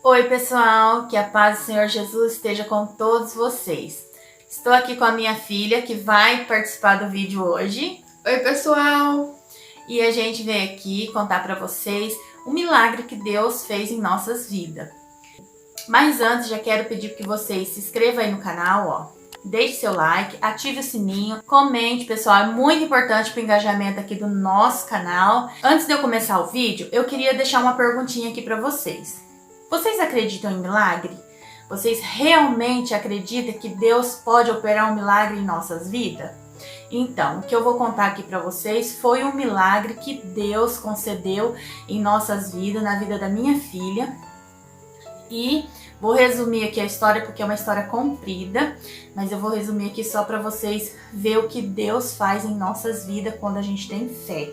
Oi pessoal, que a paz do Senhor Jesus esteja com todos vocês. Estou aqui com a minha filha que vai participar do vídeo hoje. Oi pessoal! E a gente veio aqui contar para vocês o milagre que Deus fez em nossas vidas. Mas antes já quero pedir que vocês se inscrevam aí no canal, ó. Deixe seu like, ative o sininho, comente, pessoal, é muito importante para o engajamento aqui do nosso canal. Antes de eu começar o vídeo, eu queria deixar uma perguntinha aqui para vocês. Vocês acreditam em milagre? Vocês realmente acreditam que Deus pode operar um milagre em nossas vidas? Então, o que eu vou contar aqui para vocês foi um milagre que Deus concedeu em nossas vidas, na vida da minha filha. E vou resumir aqui a história porque é uma história comprida, mas eu vou resumir aqui só para vocês ver o que Deus faz em nossas vidas quando a gente tem fé.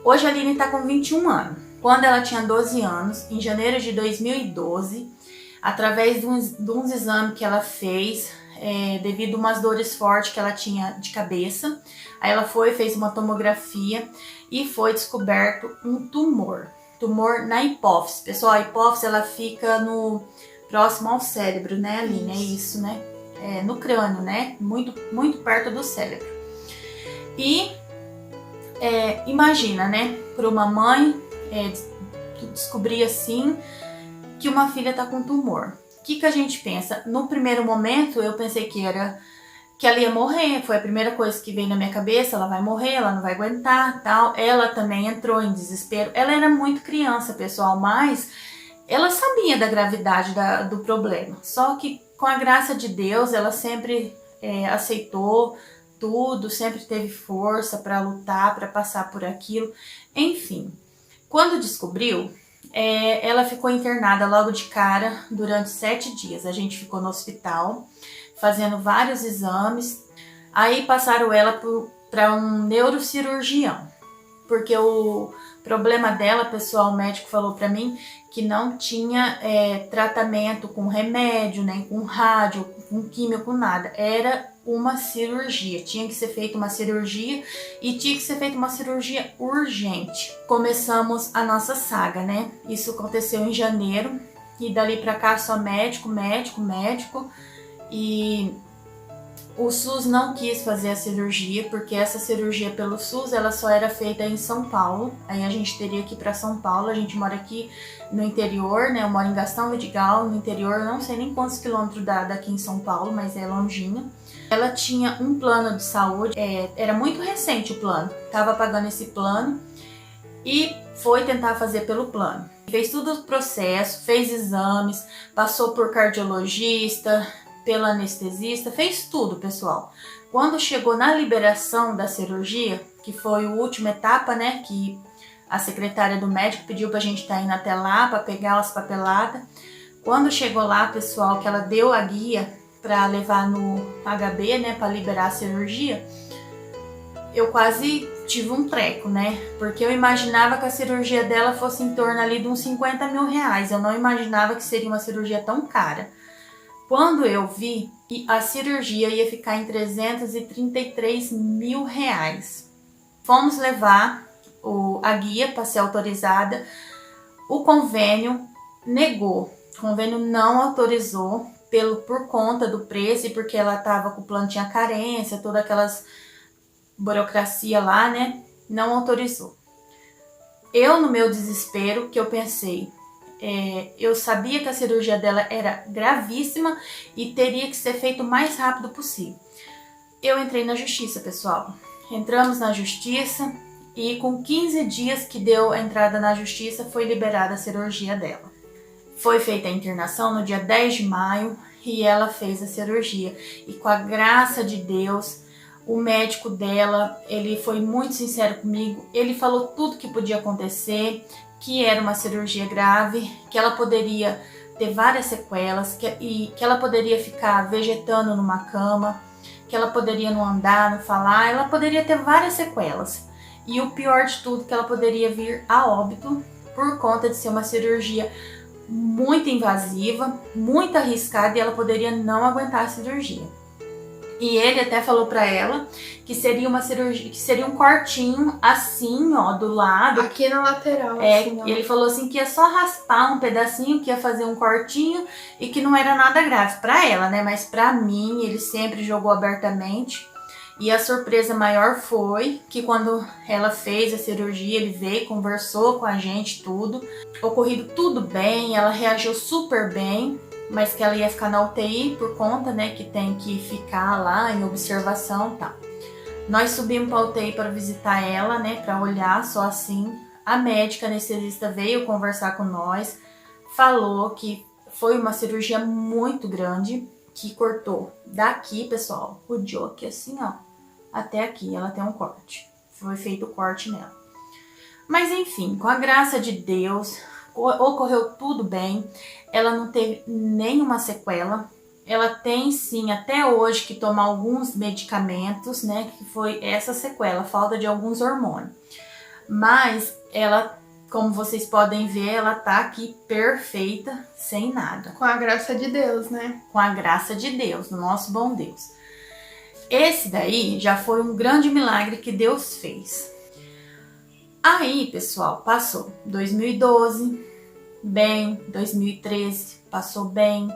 Hoje a Aline está com 21 anos. Quando ela tinha 12 anos, em janeiro de 2012, através de uns exames que ela fez, devido a umas dores fortes que ela tinha de cabeça, aí ela fez uma tomografia e foi descoberto um tumor na hipófise. Pessoal, a hipófise ela fica próximo ao cérebro, né, Aline? É isso, né? No crânio, né? Muito perto do cérebro. E imagina, né, para uma mãe descobrir assim que uma filha tá com tumor. O que a gente pensa? No primeiro momento eu pensei que ela ia morrer, foi a primeira coisa que veio na minha cabeça, ela vai morrer, ela não vai aguentar, tal. Ela também entrou em desespero. Ela era muito criança, pessoal, mas ela sabia da gravidade do problema. Só que com a graça de Deus, ela sempre aceitou tudo, sempre teve força para lutar, para passar por aquilo. Enfim, quando descobriu, ela ficou internada logo de cara durante 7 dias. A gente ficou no hospital fazendo vários exames. Aí passaram ela para um neurocirurgião, porque o problema dela, pessoal, o médico falou para mim que não tinha tratamento com remédio, nem com rádio, com químio, com nada. Era uma cirurgia, tinha que ser feita uma cirurgia e tinha que ser feita uma cirurgia urgente. Começamos a nossa saga, né? Isso aconteceu em janeiro e dali para cá só médico. E o SUS não quis fazer a cirurgia, porque essa cirurgia pelo SUS ela só era feita em São Paulo. Aí a gente teria que ir para São Paulo. A gente mora aqui no interior, né? Eu moro em Gastão Vidigal, no interior. Eu não sei nem quantos quilômetros dá daqui em São Paulo, mas é longinho. Ela tinha um plano de saúde, era muito recente o plano. Tava pagando esse plano e foi tentar fazer pelo plano. Fez todo o processo, fez exames, passou por cardiologista, pela anestesista, fez tudo, pessoal. Quando chegou na liberação da cirurgia, que foi a última etapa, né, que a secretária do médico pediu pra gente estar indo até lá para pegar as papeladas. Quando chegou lá, pessoal, que ela deu a guia para levar no HB, né, para liberar a cirurgia, eu quase tive um treco, né, porque eu imaginava que a cirurgia dela fosse em torno ali de uns 50 mil reais. Eu não imaginava que seria uma cirurgia tão cara. Quando eu vi, a cirurgia ia ficar em 333 mil reais. Fomos levar a guia para ser autorizada. O convênio negou. O convênio não autorizou por conta do preço e porque ela estava com o plano, tinha carência, todas aquelas burocracia lá, né? Não autorizou. Eu, no meu desespero, que eu pensei... eu sabia que a cirurgia dela era gravíssima e teria que ser feito o mais rápido possível. Eu entrei na justiça, pessoal. Entramos na justiça e com 15 dias que deu a entrada na justiça foi liberada a cirurgia dela. Foi feita a internação no dia 10 de maio e ela fez a cirurgia. E com a graça de Deus, o médico dela, ele foi muito sincero comigo. Ele falou tudo que podia acontecer, que era uma cirurgia grave, que ela poderia ter várias sequelas, que ela poderia ficar vegetando numa cama, que ela poderia não andar, não falar, ela poderia ter várias sequelas. E o pior de tudo, que ela poderia vir a óbito por conta de ser uma cirurgia muito invasiva, muito arriscada e ela poderia não aguentar a cirurgia. E ele até falou pra ela que seria uma cirurgia, que seria um cortinho assim, ó, do lado. Aqui na lateral, assim, ó. Ele falou assim que ia só raspar um pedacinho, que ia fazer um cortinho e que não era nada grave pra ela, né? Mas pra mim, ele sempre jogou abertamente. E a surpresa maior foi que quando ela fez a cirurgia, ele veio, conversou com a gente, tudo. Ocorrido tudo bem, ela reagiu super bem, mas que ela ia ficar na UTI por conta, né, que tem que ficar lá em observação e tal. Nós subimos para a UTI para visitar ela, né, para olhar só assim. A médica anestesista veio conversar com nós, falou que foi uma cirurgia muito grande, que cortou daqui, pessoal, rodeou aqui assim, ó, até aqui, ela tem um corte. Foi feito o corte nela. Mas enfim, com a graça de Deus, ocorreu tudo bem. Ela não teve nenhuma sequela. Ela tem sim, até hoje, que tomar alguns medicamentos, né? Que foi essa sequela, falta de alguns hormônios. Mas ela, como vocês podem ver, ela tá aqui perfeita, sem nada. Com a graça de Deus, né? Com a graça de Deus, do nosso bom Deus. Esse daí já foi um grande milagre que Deus fez. Aí, pessoal, passou 2012, bem, 2013, passou bem,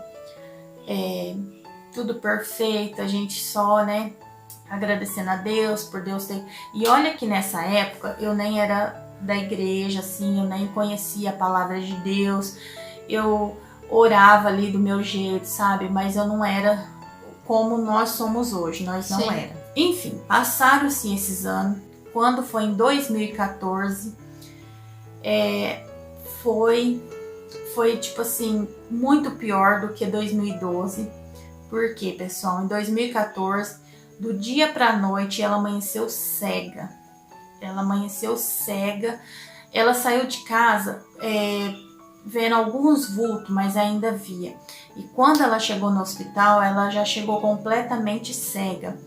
tudo perfeito, a gente só, né, agradecendo a Deus por Deus ter... E olha que nessa época eu nem era da igreja, assim, eu nem conhecia a palavra de Deus, eu orava ali do meu jeito, sabe, mas eu não era como nós somos hoje, nós não era. Enfim, passaram-se esses anos. Quando foi em 2014, foi tipo assim, muito pior do que 2012. Por quê, pessoal? Em 2014, do dia pra noite, ela amanheceu cega. Ela saiu de casa vendo alguns vultos, mas ainda via. E quando ela chegou no hospital, ela já chegou completamente cega.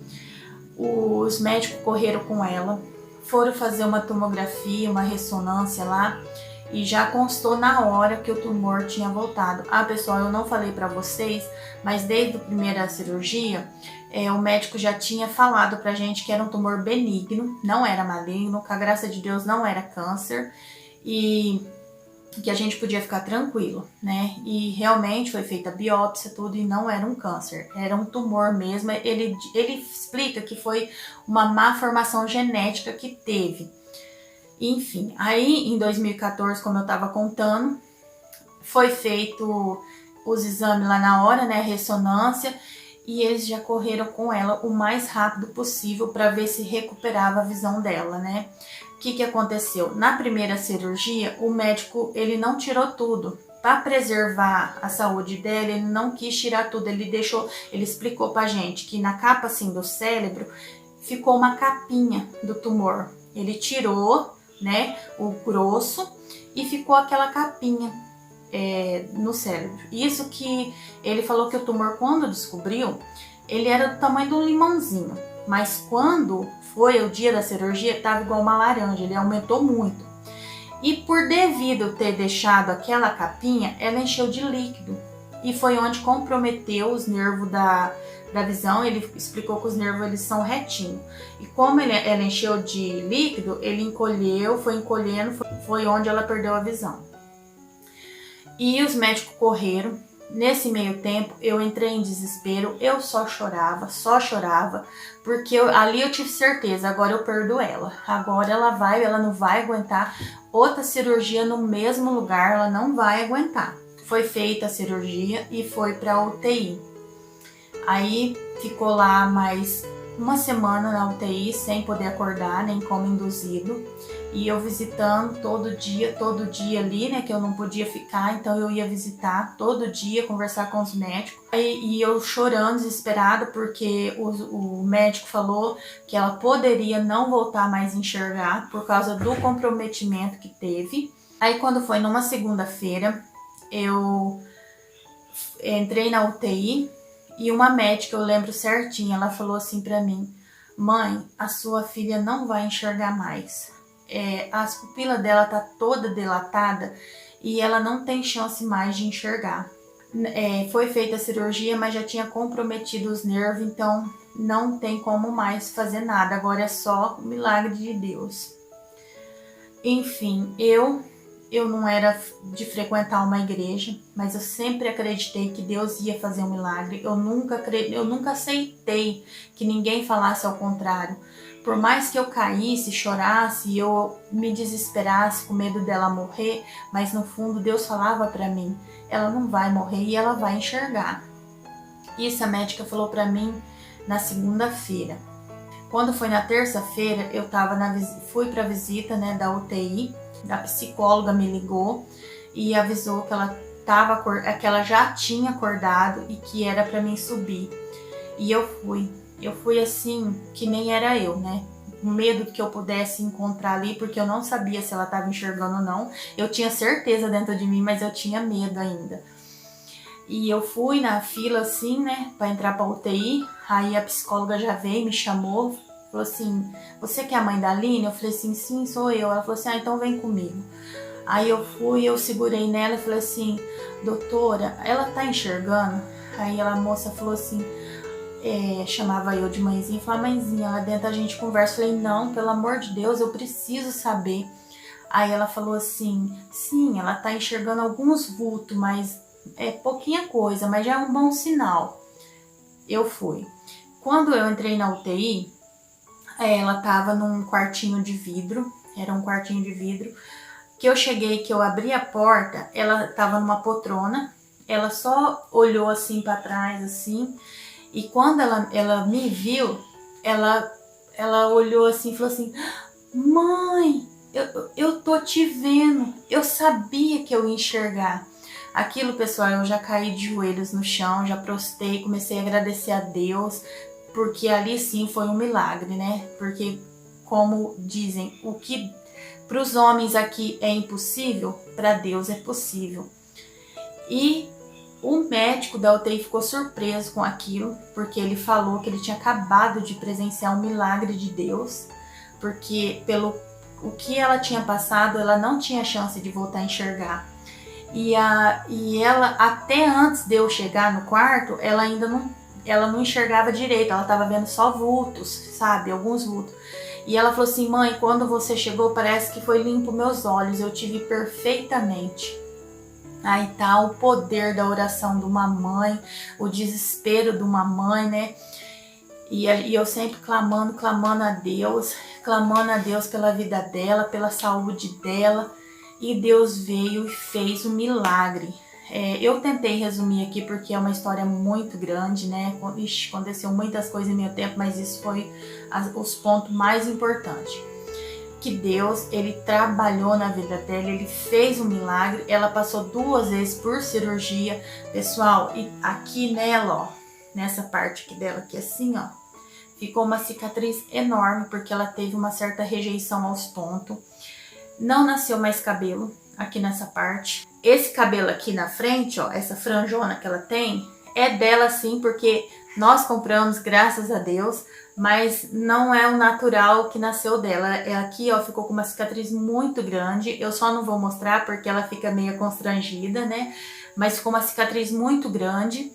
Os médicos correram com ela, foram fazer uma tomografia, uma ressonância lá, e já constou na hora que o tumor tinha voltado. Ah, pessoal, eu não falei para vocês, mas desde a primeira cirurgia, o médico já tinha falado pra gente que era um tumor benigno, não era maligno, com a graça de Deus não era câncer, e que a gente podia ficar tranquilo, né? E realmente foi feita a biópsia, tudo, e não era um câncer, era um tumor mesmo. Ele explica que foi uma má formação genética que teve. Enfim, aí em 2014, como eu tava contando, foi feito os exames lá na hora, né? Ressonância, e eles já correram com ela o mais rápido possível para ver se recuperava a visão dela, né? O que aconteceu? Na primeira cirurgia, o médico ele não tirou tudo. Para preservar a saúde dela, ele não quis tirar tudo. Ele explicou pra gente que na capa assim do cérebro ficou uma capinha do tumor. Ele tirou, né, o grosso e ficou aquela capinha no cérebro. Isso que ele falou que o tumor, quando descobriu, ele era do tamanho de um limãozinho. Mas quando foi o dia da cirurgia, estava igual uma laranja, ele aumentou muito. E por devido ter deixado aquela capinha, ela encheu de líquido. E foi onde comprometeu os nervos da visão. Ele explicou que os nervos eles são retinhos. E como ela encheu de líquido, ele encolheu, foi encolhendo, foi onde ela perdeu a visão. E os médicos correram. Nesse meio tempo, eu entrei em desespero, eu só chorava, porque ali eu tive certeza, agora eu perdo ela. Agora ela não vai aguentar outra cirurgia no mesmo lugar, ela não vai aguentar. Foi feita a cirurgia e foi para a UTI. Aí ficou lá mais uma semana na UTI, sem poder acordar, nem como induzido. E eu visitando todo dia ali, né, que eu não podia ficar, então eu ia visitar todo dia, conversar com os médicos. E eu chorando, desesperada, porque o médico falou que ela poderia não voltar mais a enxergar por causa do comprometimento que teve. Aí quando foi numa segunda-feira, eu entrei na UTI e uma médica, eu lembro certinho, ela falou assim pra mim: mãe, a sua filha não vai enxergar mais. As pupilas dela tá toda dilatada e ela não tem chance mais de enxergar. Foi feita a cirurgia, mas já tinha comprometido os nervos, então não tem como mais fazer nada. Agora é só o milagre de Deus. Enfim, eu não era de frequentar uma igreja, mas eu sempre acreditei que Deus ia fazer um milagre. Eu nunca aceitei que ninguém falasse ao contrário. Por mais que eu caísse, chorasse, eu me desesperasse com medo dela morrer, mas no fundo Deus falava para mim, ela não vai morrer e ela vai enxergar. Isso a médica falou para mim na segunda-feira. Quando foi na terça-feira, eu fui para visita, né, da UTI. A psicóloga me ligou e avisou que que ela já tinha acordado e que era para mim subir. E eu fui assim, que nem era eu, né? Com medo que eu pudesse encontrar ali, porque eu não sabia se ela estava enxergando ou não. Eu tinha certeza dentro de mim, mas eu tinha medo ainda. E eu fui na fila assim, né, para entrar para UTI. Aí a psicóloga já veio, me chamou, falou assim, você que é a mãe da Aline? Eu falei assim, sim, sou eu. Ela falou assim, então vem comigo. Aí eu fui, eu segurei nela e falei assim, doutora, ela tá enxergando? Aí a moça falou assim, chamava eu de mãezinha, falava, mãezinha, lá dentro a gente conversa. Eu falei, não, pelo amor de Deus, eu preciso saber. Aí ela falou assim, sim, ela tá enxergando alguns vultos, mas é pouquinha coisa, mas já é um bom sinal. Eu fui. Quando eu entrei na UTI, ela tava num quartinho de vidro, era um quartinho de vidro, que eu cheguei, que eu abri a porta, ela tava numa poltrona, ela só olhou assim para trás, assim, e quando ela me viu, ela olhou assim e falou assim, mãe, eu tô te vendo, eu sabia que eu ia enxergar. Aquilo, pessoal, eu já caí de joelhos no chão, já prostei, comecei a agradecer a Deus, porque ali sim foi um milagre, né? Porque, como dizem, o que para os homens aqui é impossível, para Deus é possível. E o médico da UTI ficou surpreso com aquilo, porque ele falou que ele tinha acabado de presenciar um milagre de Deus, porque pelo o que ela tinha passado, ela não tinha chance de voltar a enxergar. E ela, até antes de eu chegar no quarto, ela não enxergava direito, ela estava vendo só vultos, sabe? Alguns vultos. E ela falou assim, mãe, quando você chegou, parece que foi limpo meus olhos, eu te vi perfeitamente. Aí tá o poder da oração de uma mãe, o desespero de uma mãe, né? E eu sempre clamando a Deus pela vida dela, pela saúde dela. E Deus veio e fez um milagre. Eu tentei resumir aqui porque é uma história muito grande, né? Aconteceu muitas coisas em meu tempo, mas isso foi os pontos mais importantes. Que Deus, ele trabalhou na vida dela, ele fez um milagre. Ela passou 2 vezes por cirurgia. Pessoal, e aqui nela, ó, nessa parte aqui dela, aqui assim, ó, ficou uma cicatriz enorme porque ela teve uma certa rejeição aos tontos. Não nasceu mais cabelo aqui nessa parte. Esse cabelo aqui na frente, ó, essa franjona que ela tem, é dela sim, porque nós compramos, graças a Deus, mas não é o natural que nasceu dela. Aqui, ó, ficou com uma cicatriz muito grande. Eu só não vou mostrar porque ela fica meio constrangida, né? Mas ficou uma cicatriz muito grande.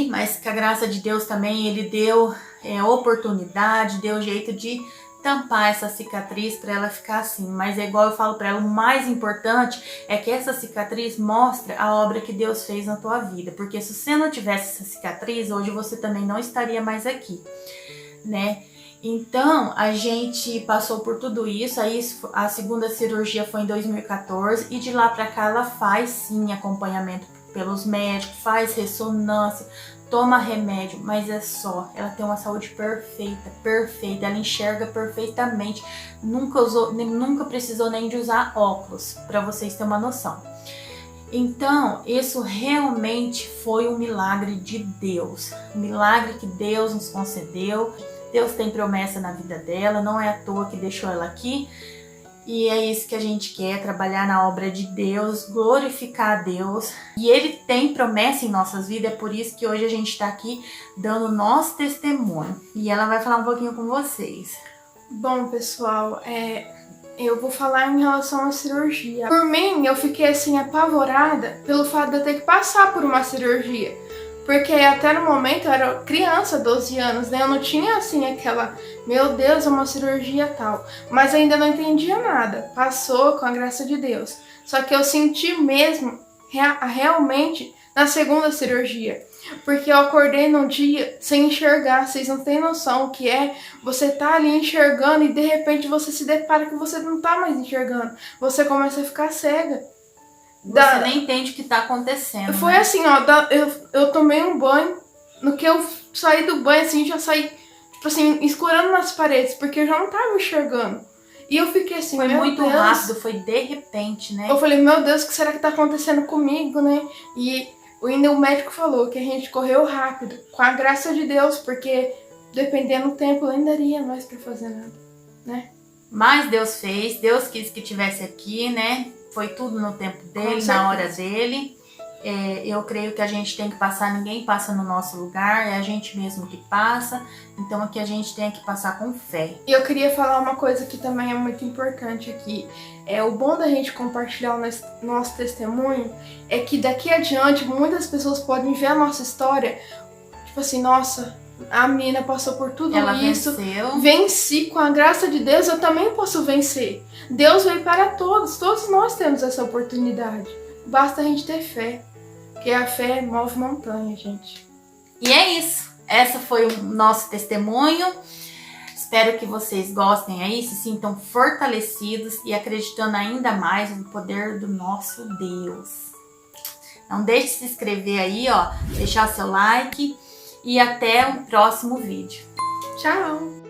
Mas com a graça de Deus também, ele deu oportunidade, deu jeito de tampar essa cicatriz para ela ficar assim. Mas é igual eu falo para ela, o mais importante é que essa cicatriz mostra a obra que Deus fez na tua vida, porque se você não tivesse essa cicatriz, hoje você também não estaria mais aqui, né? Então a gente passou por tudo isso. Aí a segunda cirurgia foi em 2014 e de lá para cá ela faz sim acompanhamento pelos médicos, faz ressonância, toma remédio, mas é só, ela tem uma saúde perfeita, ela enxerga perfeitamente, nunca precisou nem de usar óculos, para vocês terem uma noção. Então, isso realmente foi um milagre de Deus, um milagre que Deus nos concedeu. Deus tem promessa na vida dela, não é à toa que deixou ela aqui. E é isso que a gente quer, trabalhar na obra de Deus, glorificar a Deus. E Ele tem promessa em nossas vidas, é por isso que hoje a gente está aqui dando nosso testemunho. E ela vai falar um pouquinho com vocês. Bom, pessoal, Eu vou falar em relação à cirurgia. Por mim, eu fiquei assim apavorada pelo fato de eu ter que passar por uma cirurgia. Porque até no momento eu era criança, 12 anos, né? Eu não tinha assim aquela, meu Deus, é uma cirurgia tal. Mas ainda não entendia nada. Passou com a graça de Deus. Só que eu senti mesmo, realmente, na segunda cirurgia. Porque eu acordei num dia sem enxergar. Vocês não têm noção o que é você tá ali enxergando e de repente você se depara que você não tá mais enxergando. Você começa a ficar cega. Você nem entende o que tá acontecendo. Foi né? assim, ó, eu tomei um banho. No que eu saí do banho, assim, já saí, tipo assim, escorando nas paredes, porque eu já não tava enxergando. E eu fiquei assim, Foi meu muito Deus. rápido, foi de repente, né? Eu falei, meu Deus, o que será que tá acontecendo comigo, né? E ainda o médico falou que a gente correu rápido, com a graça de Deus, porque dependendo do tempo, eu nem daria mais pra fazer nada, né? Mas Deus fez, Deus quis que tivesse aqui, né? Foi tudo no tempo dele, na hora dele. Eu creio que a gente tem que passar, ninguém passa no nosso lugar, é a gente mesmo que passa. Então aqui a gente tem que passar com fé. E eu queria falar uma coisa que também é muito importante aqui. O bom da gente compartilhar o nosso testemunho é que daqui adiante muitas pessoas podem ver a nossa história, tipo assim, nossa, a menina passou por tudo isso, venceu. Venci com a graça de Deus, eu também posso vencer. Deus veio para todos nós temos essa oportunidade. Basta a gente ter fé, porque a fé move montanha, gente. E é isso. Essa foi o nosso testemunho. Espero que vocês gostem aí, se sintam fortalecidos e acreditando ainda mais no poder do nosso Deus. Não deixe de se inscrever aí, ó, deixar seu like e até o próximo vídeo. Tchau!